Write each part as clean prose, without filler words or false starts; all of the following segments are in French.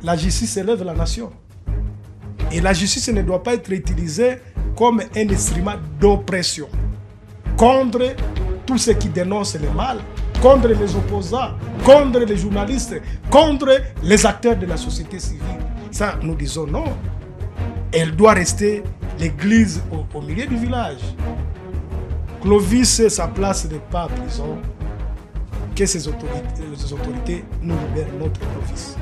la justice élève la nation. Et la justice ne doit pas être utilisée comme un instrument d'oppression contre tous ceux qui dénoncent le mal, contre les opposants, contre les journalistes, contre les acteurs de la société civile. Ça, nous disons non. Elle doit rester l'église au milieu du village. Clovis, sa place n'est pas en prison. Que les autorités nous libèrent notre Clovis.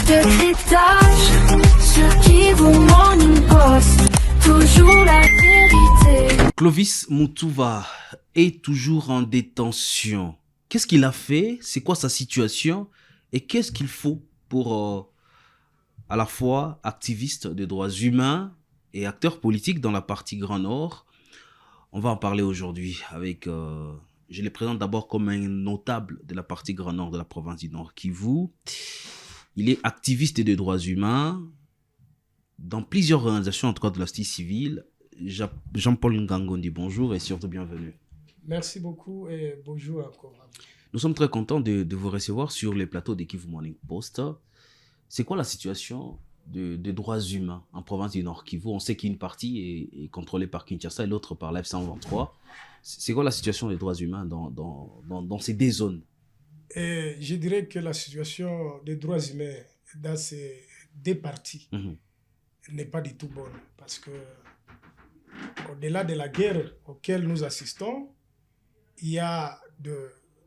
Décryptage sur Kivu Morning Post, toujours la vérité. Clovis Mutsuva est toujours en détention. Qu'est-ce qu'il a fait? C'est quoi sa situation? Et qu'est-ce qu'il faut pour à la fois activiste des droits humains et acteur politique dans la partie Grand Nord? On va en parler aujourd'hui avec... je les présente d'abord comme un notable de la partie Grand Nord de la province du Nord Kivu. Il est activiste des droits humains dans plusieurs organisations, en tout cas de la société civile. Jean-Paul Ngangondi, bonjour et surtout bienvenue. Merci beaucoup et bonjour encore. Nous sommes très contents de vous recevoir sur les plateaux de Kivu Morning Post. C'est quoi la situation des droits humains en province du Nord Kivu? On sait qu'une partie est contrôlée par Kinshasa et l'autre par l'F-123. C'est quoi la situation des droits humains dans ces deux zones? Et je dirais que la situation des droits humains dans ces deux parties n'est pas du tout bonne. Parce que au-delà de la guerre auquel nous assistons, il y a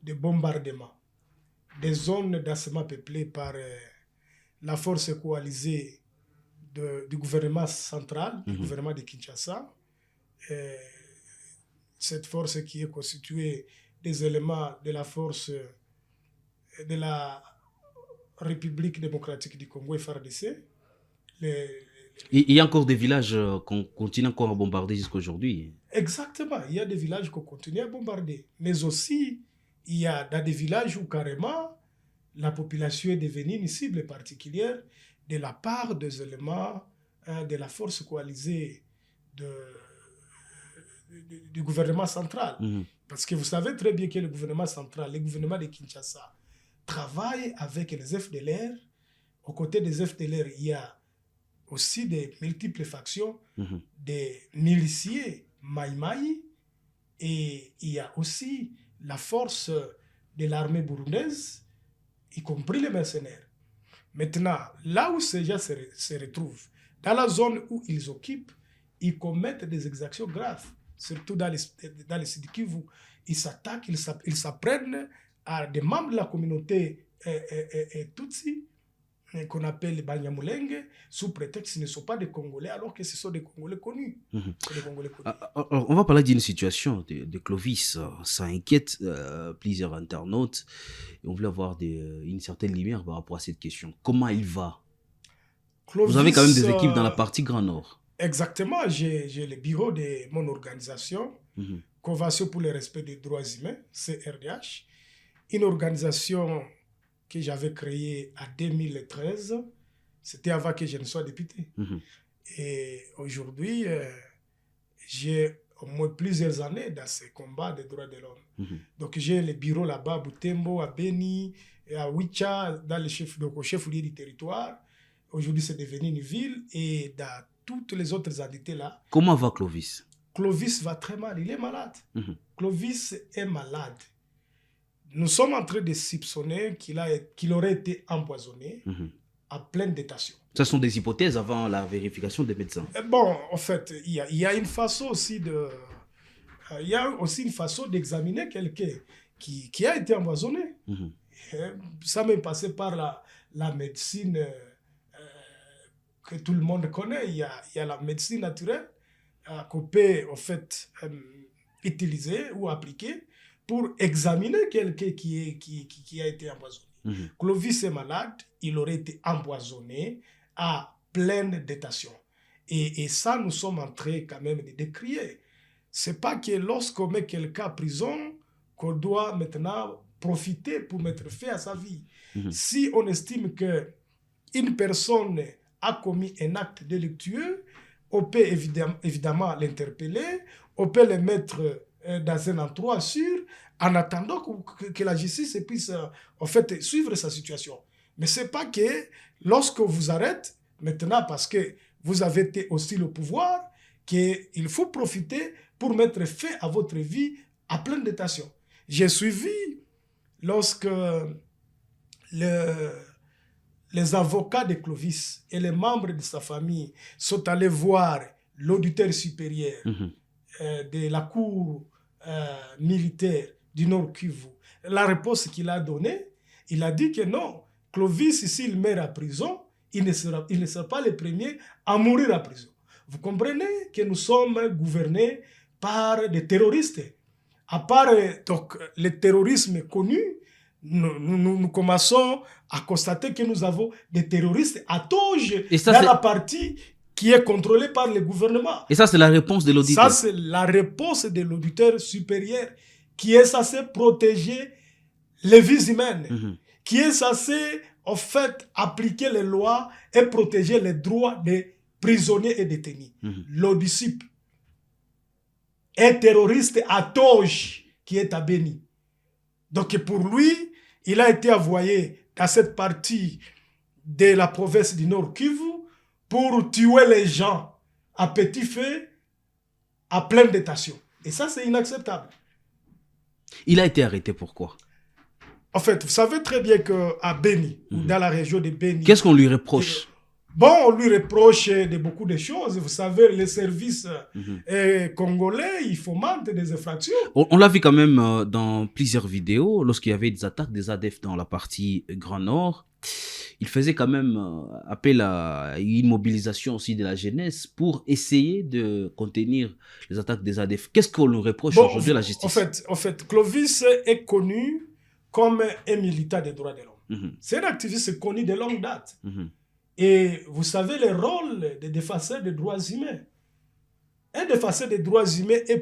des bombardements, des zones densément peuplées par la force coalisée du gouvernement central, du gouvernement de Kinshasa. Cette force qui est constituée des éléments de la force de la République démocratique du Congo, FARDC. Il y a encore des villages qu'on continue encore à bombarder jusqu'à aujourd'hui. Exactement, il y a des villages qu'on continue à bombarder. Mais aussi, il y a dans des villages où carrément la population est devenue une cible particulière de la part des éléments de la force coalisée du gouvernement central. Parce que vous savez très bien que le gouvernement central, le gouvernement de Kinshasa, travaille avec les FDLR. Aux côtés des FDLR, il y a aussi des multiples factions, des miliciens Maïmaï, et il y a aussi la force de l'armée burundaise, y compris les mercenaires. Maintenant, là où ces gens se retrouvent, dans la zone où ils occupent, ils commettent des exactions graves, surtout dans les Sud Kivu. Ils s'attaquent, ils s'apprennent à des membres de la communauté Tutsi, qu'on appelle les Banyamulenge, sous prétexte qu'ils ne sont pas des Congolais, alors que ce sont des Congolais connus. Des Congolais connus. On va parler d'une situation de Clovis. Ça inquiète plusieurs internautes. Et on voulait avoir une certaine lumière par rapport à cette question. Comment il va? Clovis, vous avez quand même des équipes dans la partie Grand Nord. Exactement. J'ai le bureau de mon organisation, Convention pour le respect des droits humains, CRDH. Une organisation que j'avais créée en 2013. C'était avant que je ne sois député. Et aujourd'hui, j'ai au moins plusieurs années dans ces combats des droits de l'homme. Donc j'ai les bureaux là-bas à Butembo, à Beni, et à Wicha, dans le chef-lieu du territoire. Aujourd'hui, c'est devenu une ville. Et dans toutes les autres entités là. Comment va Clovis? Clovis va très mal. Il est malade. Clovis est malade. Nous sommes en train de soupçonner qu'il aurait été empoisonné à pleine détention. Ce sont des hypothèses avant la vérification des médecins. Bon, en fait, il y a une façon aussi une façon d'examiner quelqu'un qui a été empoisonné. Ça m'est passé par la médecine que tout le monde connaît. Il y a la médecine naturelle qu'on peut en fait utiliser ou appliquer pour examiner quelqu'un qui a été empoisonné. Clovis est malade, il aurait été empoisonné à pleine détention. Et ça, nous sommes en train quand même de décrier. C'est pas que lorsqu'on met quelqu'un en prison, qu'on doit maintenant profiter pour mettre fin à sa vie. Si on estime qu'une personne a commis un acte délictueux, on peut évidemment l'interpeller, on peut le mettre dans un endroit sûr, en attendant que la justice puisse en fait suivre sa situation. Mais ce n'est pas que lorsque vous arrêtez, maintenant, parce que vous avez été aussi le pouvoir, qu'il faut profiter pour mettre fin à votre vie à pleine détention. J'ai suivi lorsque les avocats de Clovis et les membres de sa famille sont allés voir l'auditeur supérieur de la cour militaire du Nord Kivu. La réponse qu'il a donnée, il a dit que non, Clovis, s'il meurt à prison, il ne sera pas le premier à mourir à prison. Vous comprenez que nous sommes gouvernés par des terroristes. À part donc, le terrorisme connu, nous commençons à constater que nous avons des terroristes à Toge dans la partie qui est contrôlée par le gouvernement. Et ça, c'est la réponse de l'auditeur. Ça, c'est la réponse de l'auditeur supérieur qui est censé protéger les vies humaines, qui est censé, en fait, appliquer les lois et protéger les droits des prisonniers et détenus. L'Odicipe est terroriste à Toge, qui est à Beni. Donc pour lui, il a été envoyé dans cette partie de la province du Nord Kivu pour tuer les gens à petit feu, à pleine détention. Et ça, c'est inacceptable. Il a été arrêté pourquoi? En fait, vous savez très bien qu'à Beni, ou dans la région de Beni... Qu'est-ce qu'on lui reproche? Bon, on lui reproche de beaucoup de choses. Vous savez, les services congolais, ils fomentent des infractions. On l'a vu quand même dans plusieurs vidéos, lorsqu'il y avait des attaques des ADF dans la partie Grand Nord. Il faisait quand même appel à une mobilisation aussi de la jeunesse pour essayer de contenir les attaques des ADF. Qu'est-ce qu'on lui reproche aujourd'hui à la justice? En fait, Clovis est connu comme un militant des droits de l'homme. C'est un activiste connu de longue date. Et vous savez le rôle des défenseurs des droits humains. Un défenseur des droits humains est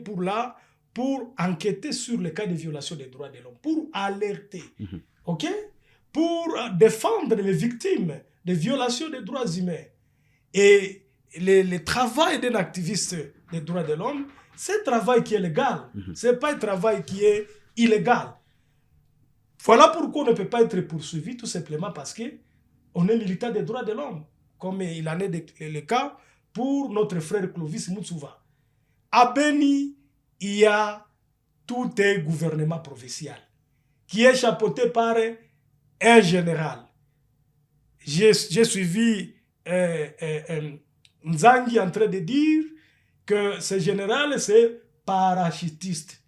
pour enquêter sur les cas de violation des droits de l'homme, pour alerter, ok? Pour défendre les victimes de violations des droits humains. Et le travail d'un activiste des droits de l'homme, c'est un travail qui est légal. Ce n'est pas un travail qui est illégal. Voilà pourquoi on ne peut pas être poursuivi, tout simplement parce que on est militant des droits de l'homme, comme il en est le cas pour notre frère Clovis Moutsouva. À Beni, il y a tout un gouvernement provincial qui est chapeauté par un général. J'ai suivi Nzangi en train de dire que ce général, c'est parachutiste,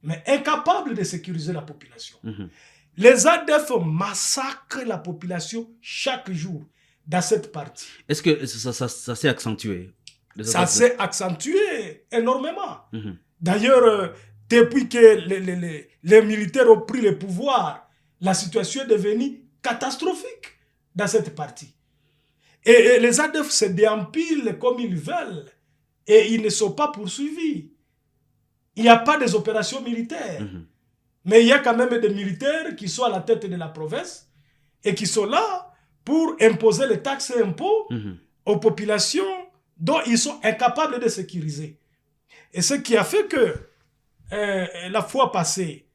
mais incapable de sécuriser la population. Les ADF massacrent la population chaque jour dans cette partie. Est-ce que ça s'est accentué? Ça s'est accentué énormément. D'ailleurs, depuis que les militaires ont pris le pouvoir, la situation est devenue catastrophique dans cette partie. Et les ADF se déempilent comme ils veulent et ils ne sont pas poursuivis. Il n'y a pas des opérations militaires. Mais il y a quand même des militaires qui sont à la tête de la province et qui sont là pour imposer les taxes et impôts aux populations dont ils sont incapables de sécuriser. Et ce qui a fait que la fois passée,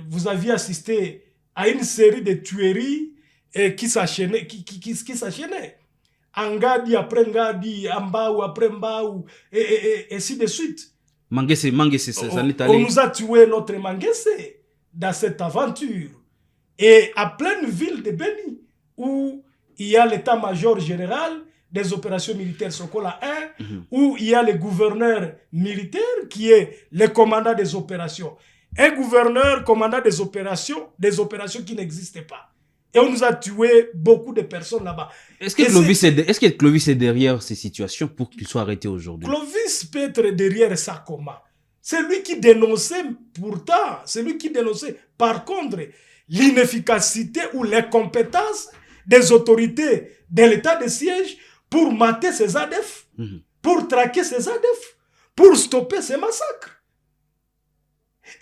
vous aviez assisté à une série de tueries qui s'enchaînaient. Ngadi après Ngadi, Mbaou après Mbaou, et ainsi de suite. Manguesse, ça n'est allé. On nous a tué notre Manguesse dans cette aventure. Et à pleine ville de Beni, où il y a l'état-major général des opérations militaires Sokola 1, où il y a le gouverneur militaire qui est le commandant des opérations. Un gouverneur commandant des opérations qui n'existaient pas. Et on nous a tué beaucoup de personnes là-bas. Est-ce que Clovis est derrière ces situations pour qu'il soit arrêté aujourd'hui? Clovis peut être derrière ça comment? C'est lui qui dénonçait pourtant, par contre l'inefficacité ou l'incompétence des autorités de l'état de siège pour mater ces ADF, pour traquer ces ADF, pour stopper ces massacres.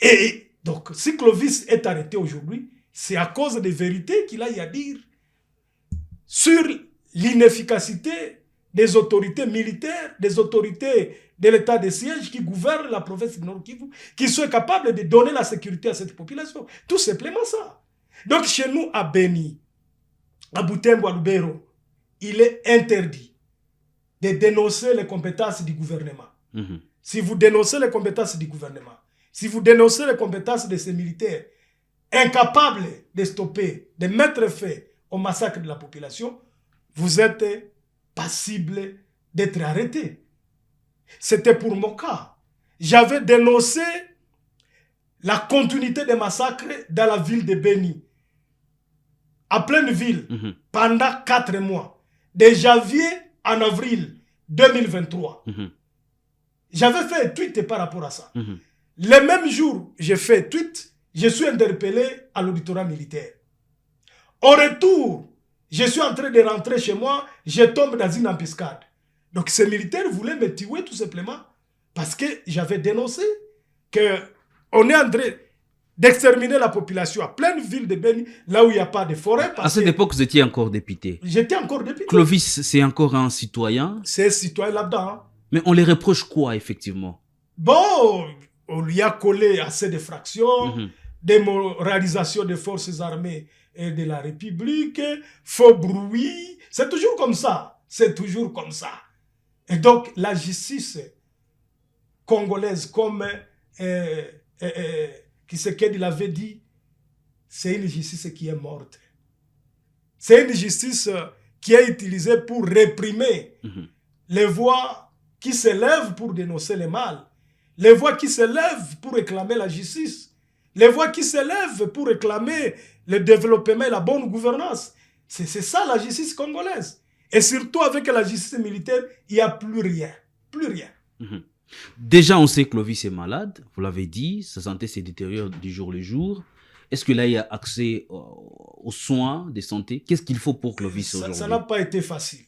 Et donc, si Clovis est arrêté aujourd'hui, c'est à cause des vérités qu'il a à dire sur l'inefficacité des autorités militaires, des autorités de l'état de siège qui gouvernent la province du Nord Kivu, qui sont capables de donner la sécurité à cette population. Tout simplement ça. Donc chez nous, à Beni, à Butembo, à Lubero, il est interdit de dénoncer les compétences du gouvernement. Si vous dénoncez les compétences du gouvernement, si vous dénoncez les compétences de ces militaires incapables de stopper, de mettre fin au massacre de la population, vous êtes passible d'être arrêté. C'était pour mon cas. J'avais dénoncé la continuité des massacres dans la ville de Beni, à pleine ville, pendant 4 mois, de janvier en avril 2023. J'avais fait un tweet par rapport à ça. Le même jour, j'ai fait un tweet, je suis interpellé à l'auditorat militaire. Au retour, je suis en train de rentrer chez moi, je tombe dans une embuscade. Donc ces militaires voulaient me tuer tout simplement parce que j'avais dénoncé qu'on est en train d'exterminer la population à pleine ville de Beni, là où il n'y a pas de forêt. À cette époque, vous étiez encore député. J'étais encore député. Clovis, c'est encore un citoyen. C'est un citoyen là-dedans. Hein. Mais on les reproche quoi, effectivement? Bon, on lui a collé assez de fractions, démoralisation des forces armées et de la République, faux bruit. C'est toujours comme ça. C'est toujours comme ça. Et donc, la justice congolaise, comme Tshisekedi l'avait dit, c'est une justice qui est morte. C'est une justice qui est utilisée pour réprimer les voix qui s'élèvent pour dénoncer le mal, les voix qui s'élèvent pour réclamer la justice, les voix qui s'élèvent pour réclamer le développement et la bonne gouvernance. C'est ça la justice congolaise. Et surtout avec la justice militaire, il n'y a plus rien. Plus rien. Déjà, on sait que Clovis est malade, vous l'avez dit, sa santé se détériore du jour le jour. Est-ce que là, il y a accès aux soins de santé? Qu'est-ce qu'il faut pour Clovis aujourd'hui? Ça n'a pas été facile.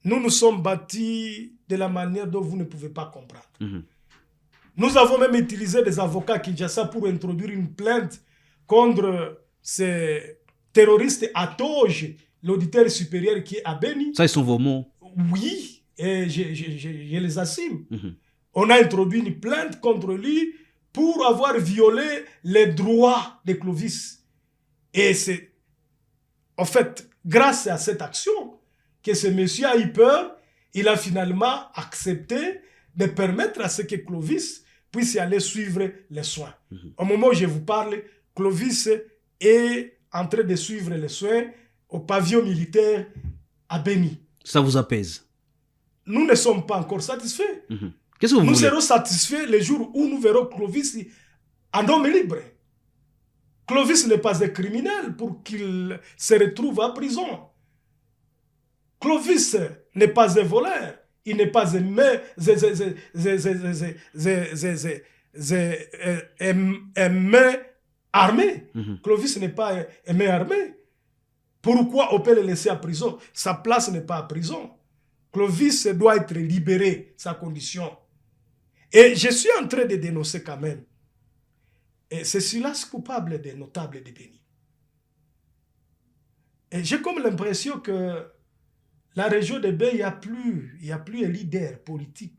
Nous nous sommes bâtis de la manière dont vous ne pouvez pas comprendre. Nous avons même utilisé des avocats Kinshasa pour introduire une plainte contre ces terroristes à Toge, l'auditeur supérieur qui est à Beni. Ça, ils sont vos mots? Oui, et je les assume. On a introduit une plainte contre lui pour avoir violé les droits de Clovis. Et c'est, en fait, grâce à cette action, que ce monsieur a eu peur, il a finalement accepté de permettre à ce que Clovis puisse y aller suivre les soins. Au moment où je vous parle, Clovis est en train de suivre les soins au pavillon militaire à Beni. Ça vous apaise? Nous ne sommes pas encore satisfaits. Qu'est-ce que vous Nous voulez? serons satisfaits le jour où nous verrons Clovis en homme libre. Clovis n'est pas un criminel pour qu'il se retrouve en prison. Clovis n'est pas un voleur. Il n'est pas un main armé. Clovis n'est pas un main armé. Pourquoi on peut le laisser en prison? Sa place n'est pas en prison. Clovis doit être libéré, sa condition. Et je suis en train de dénoncer quand même. Et c'est silence coupable des notables de Beni. Et j'ai comme l'impression que la région de Beni, il n'y a plus un leader politique.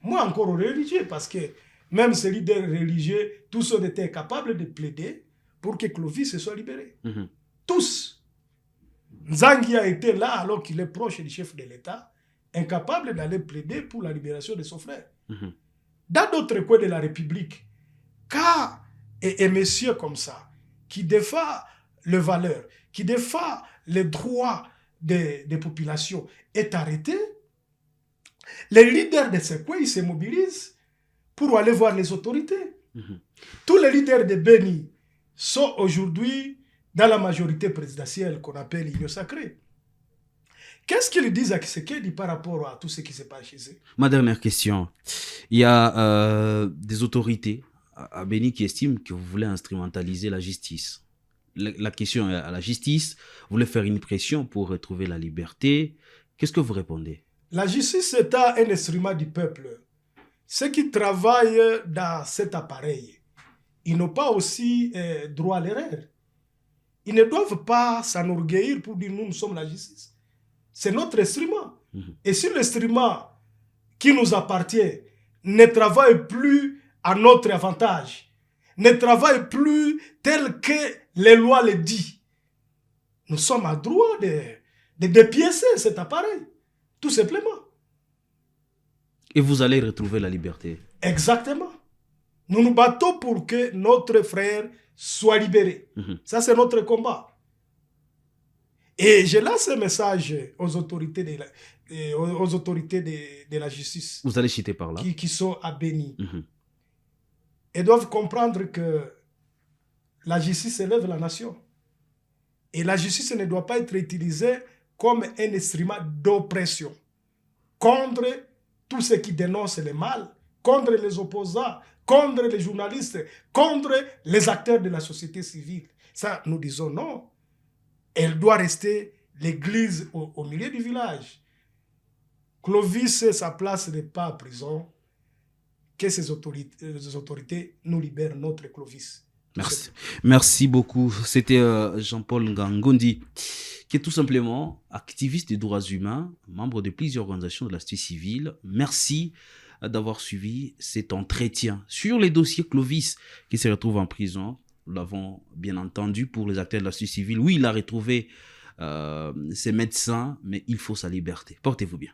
Moi encore religieux, parce que même ces leaders religieux, tous ont été capables de plaider pour que Clovis soit libéré. Tous. Nzangi a été là alors qu'il est proche du chef de l'État, incapable d'aller plaider pour la libération de son frère. Dans d'autres coins de la République, quand un monsieur comme ça, qui défend les valeurs, qui défend les droits des populations, est arrêté, les leaders de ces coins, ils se mobilisent pour aller voir les autorités. Tous les leaders de Beni sont aujourd'hui dans la majorité présidentielle qu'on appelle l'Union sacrée. Qu'est-ce qu'ils disent à Tshisekedi par rapport à tout ce qui se passe chez eux? Ma dernière question. Il y a des autorités à Beni qui estiment que vous voulez instrumentaliser la justice. La question est à la justice. Vous voulez faire une pression pour retrouver la liberté. Qu'est-ce que vous répondez? La justice est un instrument du peuple. Ceux qui travaillent dans cet appareil, ils n'ont pas aussi droit à l'erreur. Ils ne doivent pas s'enorgueillir pour dire nous sommes la justice. C'est notre instrument. Et si l'instrument qui nous appartient ne travaille plus à notre avantage, ne travaille plus tel que les lois le disent, nous sommes à droit de dépiécer cet appareil, tout simplement. Et vous allez retrouver la liberté. Exactement. Nous nous battons pour que notre frère soit libéré. Ça, c'est notre combat. Et je lance un message aux autorités de la justice. Vous allez citer par là. Qui sont à Béni. Elles doivent comprendre que la justice élève la nation. Et la justice ne doit pas être utilisée comme un instrument d'oppression contre tous ceux qui dénoncent le mal, contre les opposants, contre les journalistes, contre les acteurs de la société civile. Ça, nous disons non. Elle doit rester l'église au milieu du village. Clovis, sa place n'est pas en prison. Que ces autorités nous libèrent notre Clovis. Merci. Merci beaucoup. C'était Jean-Paul Ngangondi, qui est tout simplement activiste des droits humains, membre de plusieurs organisations de la société civile. Merci d'avoir suivi cet entretien sur les dossiers Clovis qui se retrouve en prison. Nous l'avons bien entendu pour les acteurs de la société civile. Oui, il a retrouvé ses médecins, mais il faut sa liberté. Portez-vous bien.